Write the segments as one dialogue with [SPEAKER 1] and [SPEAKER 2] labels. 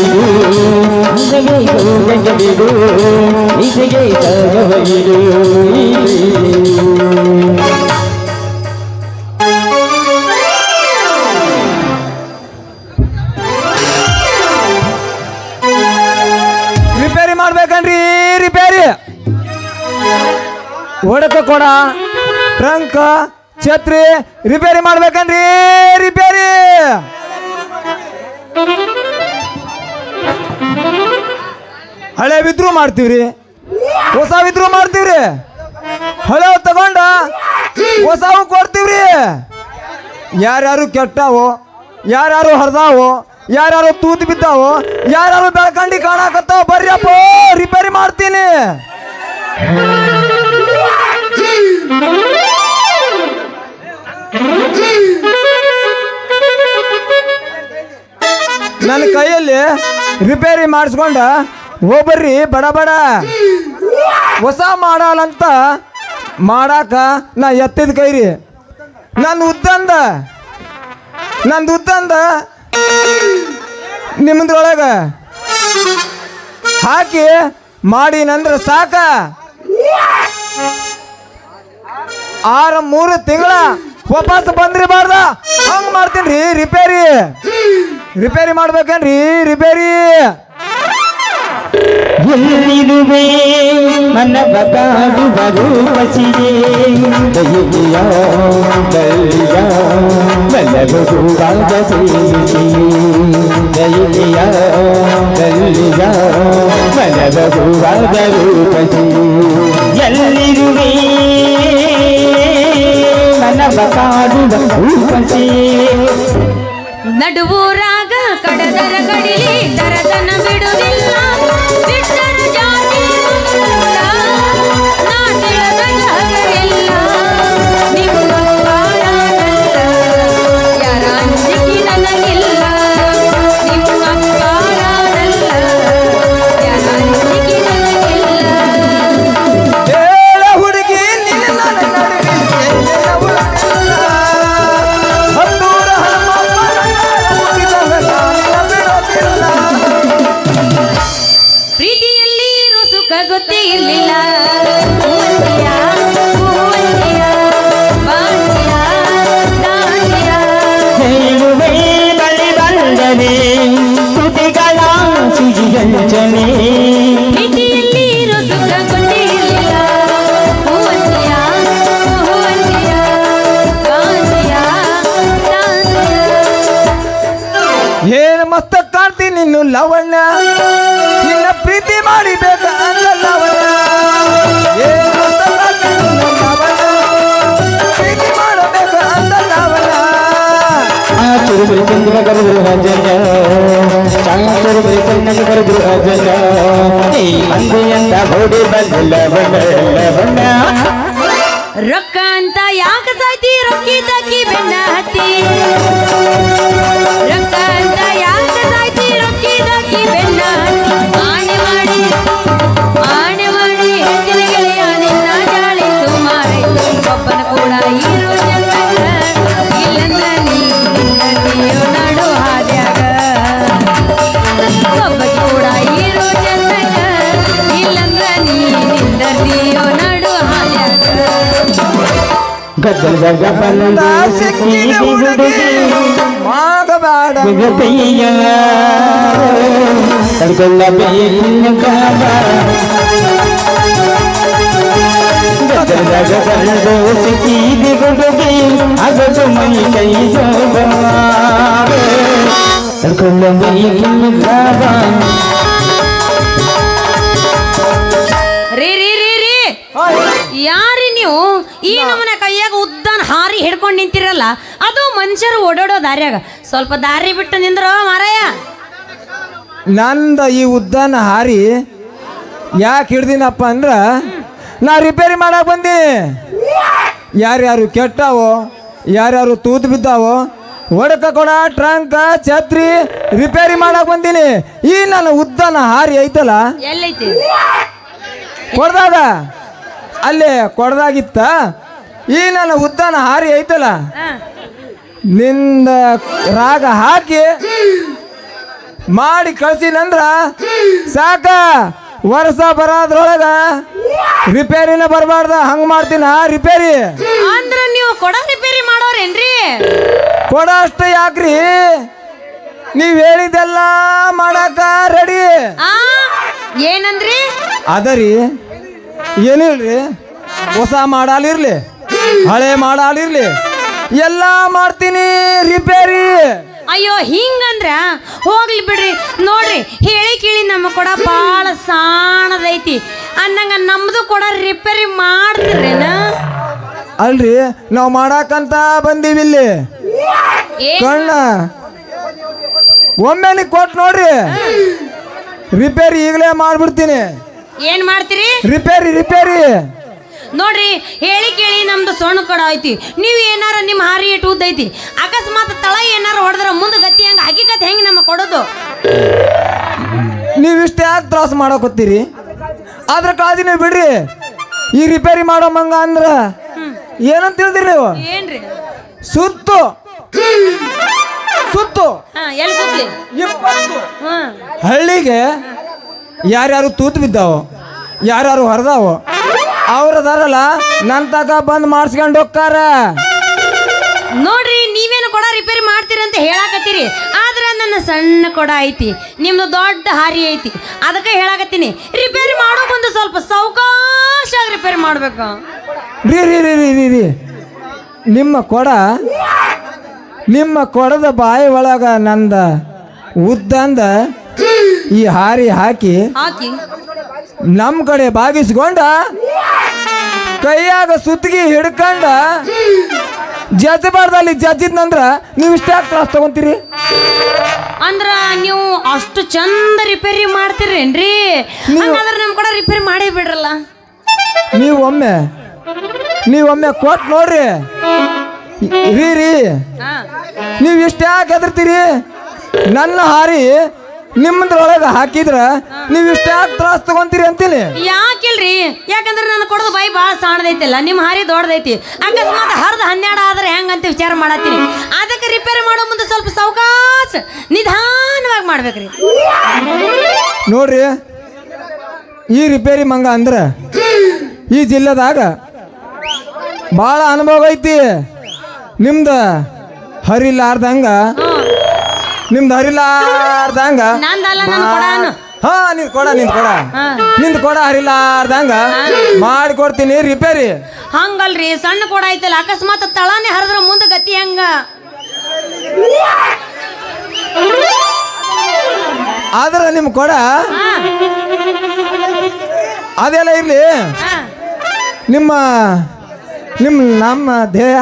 [SPEAKER 1] ಬಿಡು ಗಂಗೆ ಬಿಡು ಇದಿಗೆ ತಗವಿಡು
[SPEAKER 2] repair ಮಾಡ್ಬೇಕನ್ರಿ repair ಒಡಕ ಕೊಡ ಟ್ರಂಕ್ ಛತ್ರಿ ರಿಪೇರಿ ಮಾಡ್ಬೇಕನ್ರಿ ರಿಪೇರಿ ಹಳೆ ವಿದ್ರು ಮಾಡ್ತೀವ್ರಿ ಹೊಸ ವಿದ್ರು ಮಾಡ್ತೀವ್ರಿ ಹಳೆ ತಗೊಂಡ ಹೊಸವು ಕೊಡ್ತೀವ್ರಿ ಯಾರ್ಯಾರು ಕೆಟ್ಟವು ಯಾರ್ಯಾರು ಹರಿದಾವು ಯಾರ್ಯಾರು ತೂತು ಬಿದ್ದಾವು ಯಾರ್ಯಾರು ಬೆಳ್ಕಂಡಿ ಕಾಣಕತ್ತಾವ ಬರ್ರಿಯಪ್ಪ ರಿಪೇರಿ ಮಾಡ್ತೀನಿ ನನ್ನ ಕೈಯಲ್ಲಿ ರಿಪೇರಿ ಮಾಡಿಸ್ಕೊಂಡ ಹೋಗ್ಬರ್ರಿ ಬಡ ಬಡ ಹೊಸ ಮಾಡಲ್ಲಂತ ಮಾಡಾಕ ನಾ ಎತ್ತಿದ ಕೈ ರೀ ನಂದು ಉದ್ದಂದ ನಿಮ್ಮದ್ರೊಳಗ ಹಾಕಿ ಮಾಡಿನಂದ್ರೆ ಸಾಕ 3 ತಿಂಗಳ ವಾಪಸ್ ಬಂದ್ರಿಬಾರ್ದ ಹಂಗ ಮಾಡ್ತೀನಿ ರೀ ರಿಪೇರಿ ಮಾಡ್ಬೇಕನ್ರಿ ರಿಪೇರಿ
[SPEAKER 1] ಎಲ್ಲಿರುವೆ ಮನವ ಕಾಡುವ ರೂಪಸಿಗೆ ದೈವಿಯ ಬಲ್ಲಿಯ ಬಲಗುವಾಗ ಸೇರಿಸಿ ದೈವಿಯ ಬಲ್ಲಿಯ ಬಲಗುವಾಗ ರೂಪಸಿ ಎಲ್ಲಿರುವೆ ಮನವ ಕಾಡುವ ರೂಪಸಿ
[SPEAKER 3] ನಡುವೂರಾಗ ಕಡದರ ಕಡಿಲಿ ದರದನ ಬಿಡುವುದಿಲ್ಲ ಬಿಟ್ಟರ ಜಾತಿ ನಾ ತಿಳಿದಂಗ ಹಗರಿಲ್ಲ ನೀವು ಅಪ್ಪಾಳನಂತ ಯಾರ ಅಂಜಿಕೆ ನನಗಿಲ್ಲ ನೀವು ಅಪ್ಪಾಳನಲ್ಲ ಯಾರ ಅಂಜಿಕೆ ನನಗಿಲ್ಲ
[SPEAKER 2] ಹುಡುಗಿ
[SPEAKER 3] ಪ್ರೀತಿಯಲ್ಲಿ ಇರೋ ಸುಖ ಗೊತ್ತೇ ಇರಲಿಲ್ಲ
[SPEAKER 1] ಹೇಳುವೆ ಬಳಿ ಬಂದರೆ ತುಟಿಗಳ ಸಿಹಿಗಂಜನೆ
[SPEAKER 3] ಪ್ರೀತಿಯಲ್ಲಿ ಇರೋ ಸುಖ ಗೊತ್ತೇ ಇರಲಿಲ್ಲ
[SPEAKER 2] ಏನು ಮಸ್ತ ಕಾಣ್ತೀನಿ ನಿನ್ನು ಲವಣ್ಣ ನಿನ್ನ ಪ್ರೀತಿ ಮಾಡಿಬೇಕ ಅಂದ ಲವಣ್ಣ ಏನು ಮಸ್ತ ಕಾಣ್ತೀನಿ ನಿನ್ನು ಲವಣ್ಣ ಪ್ರೀತಿ ಮಾಡಬೇಕ ಅಂದ ಲವಣ್ಣ
[SPEAKER 1] ಆ ಚುರುಬರಿ ಚಂದ್ರ ಕರೆದ್ರು ಅಜ್ಜನ ಚಾಚುರುಬರಿ ಚಂದ್ರ ಕರೆದ್ರು ಅಜ್ಜನ ಈ ಮಂದಿಯಂತ ಗೋಡಿ ಬಲ್ಲ ಬಣ್ಣ
[SPEAKER 3] ರೊಕ್ಕ ಅಂತ ಯಾಕ ಸಾಯ್ತಿ ರೊಕ್ಕಿದ್ದಕ್ಕಿ ಬೆನ್ನ ಹತ್ತಿ ರೊಕ್ಕ ಅಂತ ಯಾಕ ಸಾಯ್ತಿ ರೊಕ್ಕಿದ್ದಕ್ಕಿ ಬೆನ್ನ ಹತ್ತಿ ಆಣೆ ಮಾಡಿ ಹೆಚ್ಚಿನ ಗೆಳೆಯ ನಿನ್ನ ಜಾಳಿ ಸುಮಾರೈತು ಒಬ್ಬನ ಕೂಡ ಇರೋ ಚಂದಾಗ ಇಲ್ಲಂದ್ರ ನೀನು ನಡು ಹಾದ್ಯಾಗ ಒಬ್ಬ ಕೂಡ ಇರೋ ಚಂದಾಗ ಇಲ್ಲಂದ್ರ ನೀನಿಂದರ್ದಿಯೋ ನಡು ಹಾದ್ಯಾಗ
[SPEAKER 1] ಗದ್ದಲದಾಗ ಬಂದ ಸಿಕ್ಕಿದ ಹುಡುಗಿ
[SPEAKER 2] ಮಾಗಬೇಡ
[SPEAKER 1] ಜಗತ್ತಯ್ಯ ತಡ್ಕೊಳ್ಳಬೇಕಿನ್ನ ಕಾಲ ಗದ್ದಲದಾಗ ಬಂದ ಸಿಕ್ಕಿದ ಹುಡುಗಿ ಆಗದು ಮೈ ಕೈ ತಡ್ಕೊಳ್ಳಬೇಕಿನ್ನ ಕಾಲ
[SPEAKER 3] ಯಾರಿ ನೀವು ಈ ನಮ್ಮನೆ ಕೈಯಾಗ ಉದ್ದಾನ ಹಾರಿ ಹಿಡ್ಕೊಂಡು ನಿಂತಿರಲ್ಲ ಅದು ಮನುಷ್ಯರು ಓಡಾಡೋ ದಾರಿಯಾಗ ಸ್ವಲ್ಪ ದಾರಿ ಬಿಟ್ಟು ನಿಂದ್ರು ಮಾರಾಯ
[SPEAKER 2] ನಂದ ಈ ಉದ್ದಾನ ಹಾರಿ ಯಾಕೆ ಹಿಡ್ದಿನಪ್ಪ ಅಂದ್ರ ನಾ ರಿಪೇರಿ ಮಾಡಕ್ ಬಂದೀನಿ ಯಾರ್ಯಾರು ಕೆಟ್ಟವೋ ಯಾರ್ಯಾರು ತೂತು ಬಿದ್ದಾವೋ ಒಡಕ ಕೊಡ ಟ್ರಂಕ್ ಛತ್ರಿ ರಿಪೇರಿ ಮಾಡಕ್ ಬಂದೀನಿ ಈ ನನ್ನ ಉದ್ದಾನ ಹಾರಿ ಐತಲ್ಲ
[SPEAKER 3] ಎಲ್ಲೈತಿ
[SPEAKER 2] ಕೊಡ್ದಾಗ ಅಲ್ಲೇ ಕೊಡ್ದಾಗಿತ್ತ ಈ ನನ್ನ ಉದ್ದಾನ ಹಾರಿ ಐತಲ್ಲ ನಿಂದ ರಾಗ ಹಾಕಿ ಮಾಡಿ ಕಳ್ಸಿನಂದ್ರ ಸಾಕ ವರ್ಷ ಬರೋದ್ರೊಳಗ ರಿಪೇರಿನ ಬರಬಾರ್ದ ಹಂಗ ಮಾಡ್ತೀನ ರಿಪೇರಿ
[SPEAKER 3] ಅಂದ್ರ ನೀವು ಕೊಡ ರಿಪೇರಿ ಮಾಡೋರೇನ್ರಿ?
[SPEAKER 2] ಕೊಡ ಅಷ್ಟ ಯಾಕ್ರಿ ನೀವ್ ಹೇಳಿದೆಲ್ಲ ಮಾಡಾಕ ರೆಡಿ
[SPEAKER 3] ಆ ಏನಂದ್ರಿ?
[SPEAKER 2] ಅದರಿ ಏನಿಲ್ರಿ ಹೊಸ ಮಾಡಾಲಿರ್ಲಿ ಹಳೆ ಮಾಡಾಲಿರ್ಲಿ ಎಲ್ಲ ಮಾಡ್ತೀನಿ ರಿಪೇರಿ.
[SPEAKER 3] ಅಯ್ಯೋ ಹಿಂಗಂದ್ರ ಹೋಗ್ಲಿ ಬಿಡ್ರಿ. ನೋಡ್ರಿ ಹೇಳಿ ಕೇಳಿ ನಮ್ಮ ಕೊಡ ಭಾಳ ಸಾಣದೈತಿ ಅನ್ನಂಗ ನಮ್ದು ಕೊಡ ರಿಪೇರಿ ಮಾಡ್ತೀರೇನ?
[SPEAKER 2] ಅಲ್ರಿ ನಾವು ಮಾಡಾಕಂತ ಬಂದೀವಿ ಇಲ್ಲಿ ಕಣ್ಣ ಒಮ್ಮೆ ನೀ ಕೊಟ್ಟು ನೋಡ್ರಿ ರಿಪೇರಿ ಈಗಲೇ ಮಾಡ್ಬಿಡ್ತೀನಿ.
[SPEAKER 3] ಏನ್ ಮಾಡ್ತೀರಿ?
[SPEAKER 2] ರಿಪೇರಿ ರಿಪೇರಿ
[SPEAKER 3] ನೋಡ್ರಿ ಹೇಳಿ ಕೇಳಿ ನಮ್ದು ಸಣ್ಣ ಕೊಡ ಐತಿ. ನೀವು ಏನಾರ ನಿಮ್ಮ ಹಾರಿ ಇಟ್ಟು ಉದ್ದೈತಿ ಅಕಸ್ಮಾತ್ ತಳ ಏನಾರ ಹೊಡೆದ್ರ ಮುಂದೆ ಗತಿ ಹಂಗ ಹಕ್ಕಿಕತ್ ಹೆಂಗ್ ನಮ್ಮ ಕೊಡೋದು?
[SPEAKER 2] ನೀವು ಇಷ್ಟ ಯಾಕೆ ತ್ರಾಸ ಮಾಡಕೋತೀರಿ? ಅದ್ರ ಕಾಳಜಿ ನೀವು ಬಿಡ್ರಿ. ಈ ರಿಪೇರಿ ಮಾಡೋ ಮಂಗ ಅಂದ್ರ ಏನಂತ ತಿಳಿದ್ರಿ ನೀವು?
[SPEAKER 3] ಏನ್ರಿ
[SPEAKER 2] ಸುತ್ತು ಸುತ್ತು
[SPEAKER 3] ಎಲ್ಲಿ ಸುತ್ಲಿ?
[SPEAKER 2] 20 ಹಳ್ಳಿಗೆ ಯಾರ್ಯಾರು ತೂತು ಬಿದ್ದಾವ ಯಾರ್ಯಾರು ಹೊರದಾವ ಅವ್ರದಾರಲ್ಲ ನನ್ನ ತಕ ಬಂದು ಮಾಡಿಸ್ಕೊಂಡು ಹೋಗ್ತಾರ.
[SPEAKER 3] ನೋಡ್ರಿ ನೀವೇನು ಕೊಡ ರಿಪೇರಿ ಮಾಡ್ತೀರಿ ಅಂತ ಹೇಳಾಕತ್ತೀರಿ, ಆದ್ರೆ ನನ್ನ ಸಣ್ಣ ಕೊಡ ಐತಿ, ನಿಮ್ದು ದೊಡ್ಡ ಹಾರಿ ಐತಿ. ಅದಕ್ಕೆ ಹೇಳಾಕತ್ತೀನಿ ರಿಪೇರಿ ಮಾಡೋ ಮುಂದೆ ಸ್ವಲ್ಪ ಸಾವಕಾಶಾಗಿ ರಿಪೇರಿ ಮಾಡ್ಬೇಕು.
[SPEAKER 2] ರೀ ರೀ ರೀ ರೀ ರೀ ರೀ ನಿಮ್ಮ ಕೊಡದ ಬಾಯಿ ಒಳಗ ನಂದ ಉದ್ದಂದ ಈ ಹಾರಿ ಹಾಕಿ ನಮ್ಮ ಕಡೆ ಬಾಗಿಸ್ಕೊಂಡ ಕೈಯಾಗ ಸುತ್ತಿಗೆ ಹಿಡ್ಕೊಂಡ ಜಜ್ಬಾರ್ದಲ್ಲಿ ಜಜ್ಜಿದ್ನಂದ್ರ ನೀವು ಇಷ್ಟ ತ್ರಾಸ ತಗೊಂತೀರಿ?
[SPEAKER 3] ಅಂದ್ರ ನೀವು ಅಷ್ಟು ಚಂದ ರಿಪೇರಿ ಮಾಡ್ತೀರೇನ್ರಿ? ಹಂಗಾದ್ರೆ ನಮ್ ಕೂಡ ರಿಪೇರಿ ಮಾಡೇ ಬಿಡ್ರಲ್ಲ.
[SPEAKER 2] ನೀವೊಮ್ಮೆ ಕೊಟ್ಟು ನೋಡ್ರಿ. ರೀ ನೀವು ಇಷ್ಟ ಯಾಕೆ ಹೆದರ್ತೀರಿ? ನನ್ನ ಹಾರಿ ನಿಮ್ಮದ್ರೊಳಗೆ ಹಾಕಿದ್ರ ನೀವು ಇಷ್ಟ ಯಾಕೆ ತ್ರಾಸ ತಗೊಂತೀರಿ ಅಂತೀನಿ.
[SPEAKER 3] ಯಾಕಿಲ್ರಿ? ಯಾಕಂದ್ರೆ ನನ್ನ ಕೊಡೋದು ಬಾಯಿ ಭಾಳ ಸಣ್ಣದೈತಿಲ್ಲ, ನಿಮ್ಮ ಹಾರಿ ದೊಡ್ಡದೈತಿ. ಅಕಸ್ಮಾತ್ ಹರಿದ 12 ಆದ್ರೆ ಹೆಂಗಂತ ವಿಚಾರ ಮಾಡತ್ತೀನಿ. ಅದಕ್ಕೆ ರಿಪೇರಿ ಮಾಡೋ ಮುಂದೆ ಸ್ವಲ್ಪ ಸಾವಕಾಶ ನಿಧಾನವಾಗಿ ಮಾಡ್ಬೇಕ್ರಿ.
[SPEAKER 2] ನೋಡ್ರಿ ಈ ರಿಪೇರಿ ಮಂಗ ಅಂದ್ರೆ ಈ ಜಿಲ್ಲೆದಾಗ ಭಾಳ ಅನುಭವ ಐತಿ. ನಿಮ್ದು ಹರಿಲಾರ್ದಂಗ
[SPEAKER 3] ನಂದಲ್ಲ ನನ್ನ ಕೊಡಾನು.
[SPEAKER 2] ಹಾ ನಿಂದು ಕೊಡ ಹರಿಲಾರ್ದಂಗ ಮಾಡಿಕೊಡ್ತೀನಿ ರಿಪೇರಿ.
[SPEAKER 3] ಹಂಗಲ್ರಿ, ಸಣ್ಣ ಕೊಡ ಐತಲ್ಲ ಅಕಸ್ಮಾತ್ ತಳನೇ ಹರಿದ್ರ ಮುಂದೆ ಗತಿ ಹೆಂಗ?
[SPEAKER 2] ಆದ್ರ ನಿಮ್ ಕೊಡ ಅದೆಲ್ಲ ಇರ್ಲಿ. ನಮ್ಮ ಧ್ಯೇಯ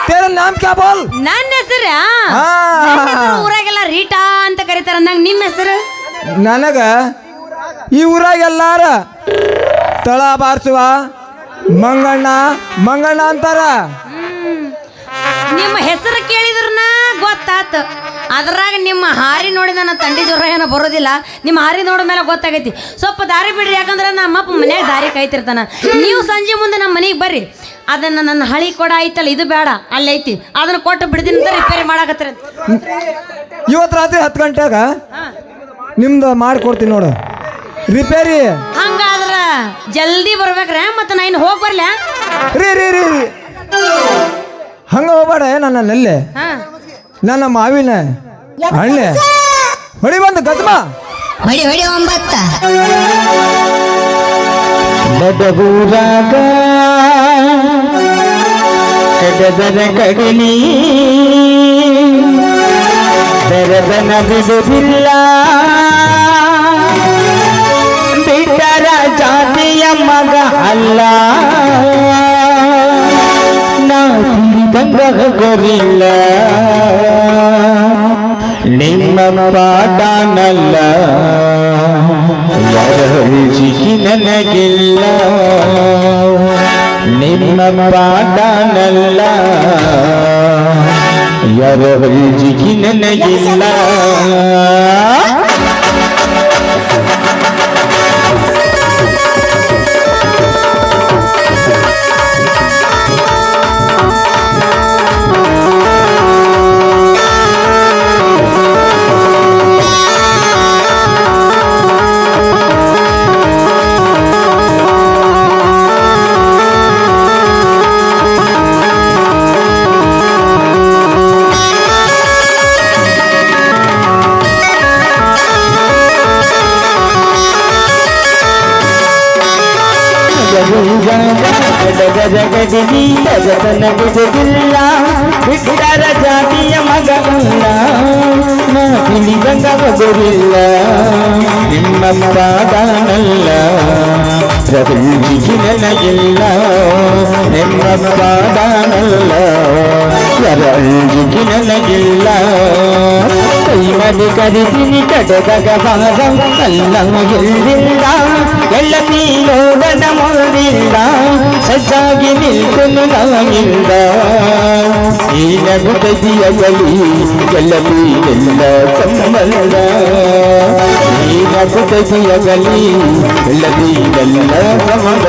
[SPEAKER 2] तेरा नाम क्या बोल?
[SPEAKER 3] ನನ್ನ ಹೆಸರು ಊರಾಗೆಲ್ಲ ರೀಟಾ ಅಂತ ಕರೀತಾರ. ನಂಗೆ ನಿಮ್ಮ ಹೆಸರು?
[SPEAKER 2] ನನಗ ಈ ಊರಾಗೆಲ್ಲಾರ ತಳ ಬಾರಿಸುವ ಮಂಗಣ್ಣ ಅಂತಾರ.
[SPEAKER 3] ನಿಮ್ಮ ಹೆಸರು ಕೇಳಿದ್ರನ ಗೊತ್ತಾತ. ಅದ್ರಾಗ ನಿಮ್ಮ ಹಾರಿ ನೋಡಿ ನನ್ನ ತಂಡಿ ಜ್ವರ ಏನೋ ಬರೋದಿಲ್ಲ. ನಿಮ್ಮ ಹಾರಿ ನೋಡ ಮೇಲೆ ಗೊತ್ತಾಗೈತಿ. ಸ್ವಲ್ಪ ದಾರಿ ಬಿಡ್ರಿ, ಯಾಕಂದ್ರೆ ನಮ್ಮಪ್ಪ ಮನ್ಯಾಗ ದಾರಿ ಕಾಯ್ತಿರ್ತಾನ. ನೀವು ಸಂಜೆ ಮುಂದೆ ನಮ್ಮ ಮನೆಗೆ ಬರ್ರಿ. ಅದನ್ನ ನನ್ನ ಹಳಿ ಕೊಡ ಐತಲ್ಲ, ಇದು ಬೇಡ ಅಲ್ಲೈತಿ, ಅದನ್ನ ಕೊಟ್ಟು ಬಿಡ್ತೀನಿ ಅಂತ ರಿಪೇರಿ ಮಾಡಾಕತ್ತರ.
[SPEAKER 2] ಇವತ್ತು ರಾತ್ರಿ 10 ಗಂಟೆಗ ನಿಮ್ದು ಮಾಡಿಕೊಡ್ತೀನಿ ನೋಡು ರಿಪೇರಿ.
[SPEAKER 3] ಹಂಗಾದ್ರ ಜಲ್ದಿ ಬರ್ಬೇಕ್ರೆ ಮತ್ತೆ ನಾ ಇನ್ನು ಹೋಗಿ ಬರ್ಲ?
[SPEAKER 2] ರೀ ಹಂಗ ಹೋಗ್ಬೇಡ. ನನ್ನಲ್ಲೇ ನನ್ನ ಮಾವಿನ ಹಣ್ಣೆ ಹೊಡಿ ಬಂದು ಗದ್ಮ
[SPEAKER 3] ಹೊಡಿ 9
[SPEAKER 1] ಬಡಬೂರಾಗ ಕಡದರ ಕಡಲಿ ಬೆರದನ ಬಿಡುವುದಿಲ್ಲ. ಬಿಟ್ಟರ ಜಾತಿಯ ಮಗ ಅಲ್ಲ, ನಾ ತಿಳಿದಂಗ ಗೊರಿಲ್ಲ. ನಿಮ್ಮ ಪಾಠನಲ್ಲ ಯಾರಿಗಿ ನನಗಿಲ್ಲ. ನಿಮ್ಮ ಪಾಠನಲ್ಲ ಯಾರಿಗಿ ನನಗಿಲ್ಲ. ಜಗದಿನಿ ಜಗತನ ಬಿಡುವುದಿಲ್ಲ ಬಿಟ್ಟರ ಜಾತಿಯ ಮಗನಲ್ಲ ನಾ ತಿಳಿದಂಗ ಮಗುವಿಲ್ಲ ನಿಮ್ಮ ಪಾದನಲ್ಲ ಪ್ರಪಂಚಿಗೆ ನನಗಿಲ್ಲ ನಿಮ್ಮ ಪಾದನಲ್ಲ ಪ್ರಪಂಚಿಗೆ ನನಗಿಲ್ಲ ಕೈಮನೆ ಕರಿತೀನಿ ಕಡದಾಗ ಭಾಗ ಅಲ್ಲ ಎಲ್ಲಿಲ್ಲ ಎಲ್ಲ ನೋಡನ ಮುರಿಲ್ಲ ಸಜ್ಜಾಗಿ ನಿಲ್ತನು ನಾಗಿಲ್ಲ ಈ ನಗುದಿಯಲಿ ಎಲ್ಲವೂ ಎಲ್ಲ ಸಂಬಂಧ ಈ ನಗುದಿಯಲಿ ಎಲ್ಲವೂ ಎಲ್ಲ ಸಂಬಂಧ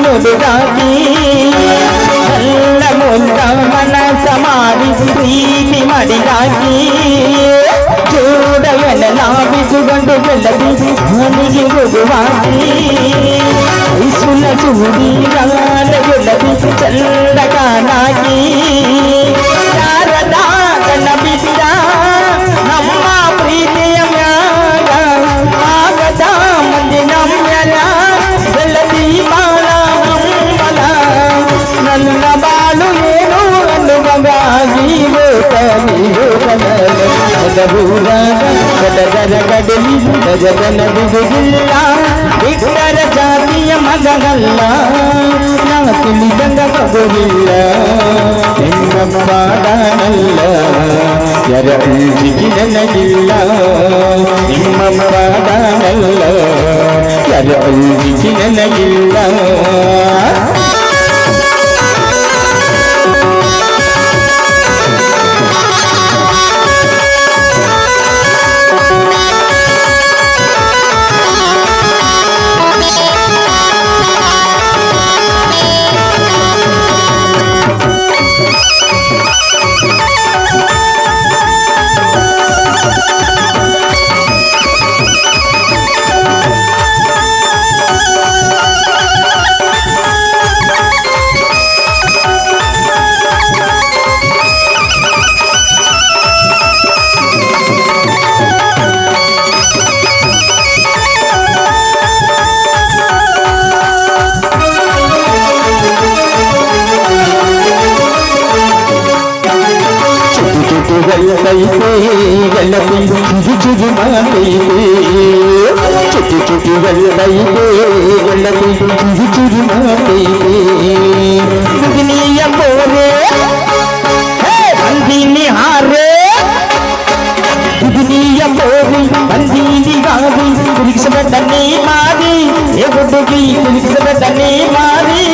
[SPEAKER 1] ನುಡಿದಾಗಿ ಎಲ್ಲ ಮುಂದ ಮನಸ ಮಾಡಿ ಪ್ರೀತಿ ಮಾಡಿದಾಗಿ ಚೂಡವನ ನಾವಿಸುಕೊಂಡು ಗೆಲ್ಲದಿ ಮನೆಗೆ ಗುರುವಾಗಿ ಸುಲ ಚೂಡಿ ಗೆಲ್ಲದಿ ಚಂದ ಕಾನಾಗಿ ಯಾರದ ಕಣ್ಣ ಬಿದ್ದ ನಮ್ಮ ಪ್ರೀತಿಯ ಮ್ಯಾಗ ಆಗದ ಮಂದಿ ನಮ್ಮೆಲ್ಲ ಗೆಲ್ಲದಿ ಮಾಲ ಹಂಬಲ ನನ್ನ ಬಾಳು ಏನು ಅನ್ನುವಾಗಿ ಗಡಲಿ ಗಜನ ಬಿಡುವುದಿಲ್ಲ ಬಿಟ್ಟರ ಜಾತಿಯ ಮಗನಲ್ಲ ನಾ ತಿಳಿದಂಗ ಮಗುವಿಲ್ಲ ನಿಮ್ಮ ಪಾದನಲ್ಲ ಎರಜಿಗೆ ನನಗಿಲ್ಲ ನಿಮ್ಮ ಪಾದನಲ್ಲ ಎರಜಿಗೆ ನನಗಿಲ್ಲ ಗೆಲ್ಲತಿ ಚುಗಿ ಮಾತೈತೆ ಚುಟಿ ಚುಟಿ ಗೆಲ್ಲೈತೆ ಗೆಲ್ಲತಿ ಚುಗಿ ಮಾತೈತೆ ದುನಿಯ ಬೋರೆ ಬಂದೀನಿ ಹಾರೆ ದುನಿಯ ಬೋರಿ ಬಂದೀನಿ ಗಾದಿ ಕುಲಿಸಬಡ್ಡನೆ ಮಾರಿ ಏ ಗುಡ್ಡುಗಿ ಕುಲಿಸಬಡ್ಡನೆ ಮಾರಿ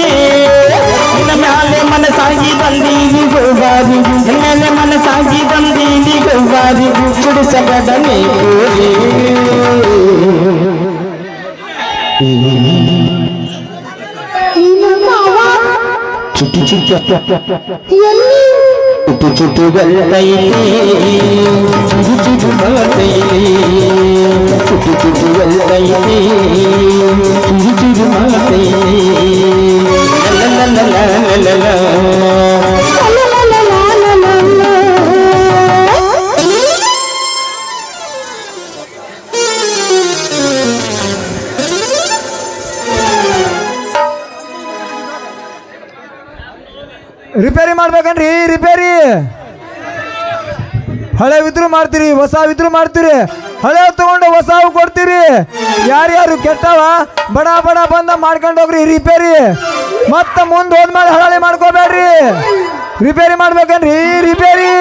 [SPEAKER 1] ಮ್ಯಾಲೆ ಮನಸಾಗಿ ಬಂದೀನಿ ಗೋಬಾರಿ ಮೇಲೆ ಮನಸಾಗಿ ಬಂದೀನಿ ಗೋಬಾರಿ ಚುಡಿಸಬಡನೆ ಚುಟಿ ಚುಟ್ಟಿ ಚುಟು ಚುಟುಗಲ್ಲೈತೆ ಚುಟು ಚುಟುಗಲ್ಲೈತೆ ಚುಟು ಚುಟುಗಲ್ಲೈತೆ ಚುಟು ಚುಟುಗಲ್ಲೈತೆ
[SPEAKER 2] ರಿಪೇರಿ ಮಾಡ್ಬೇಕನ್ರಿ ರಿಪೇರಿ ಹಳೆ ವಿದ್ರು ಮಾಡ್ತೀರಿ ಹೊಸ ವಿದ್ರು ಮಾಡ್ತೀರಿ ಹಳೆ ತಗೊಂಡು ಹೊಸವು ಕೊಡ್ತೀರಿ ಯಾರ್ಯಾರು ಕೆಟ್ಟವ ಬಡ ಬಡ ಬಂದ ಮಾಡ್ಕೊಂಡು ಹೋಗ್ರಿ ರಿಪೇರಿ ಮತ್ತೆ ಮುಂದೆ ಹೋದ್ಮೇಲೆ ಹಳಳಿ ಮಾಡ್ಕೋಬೇಡ್ರಿ ರಿಪೇರಿ ಮಾಡ್ಬೇಕನ್ರಿ ರಿಪೇರಿ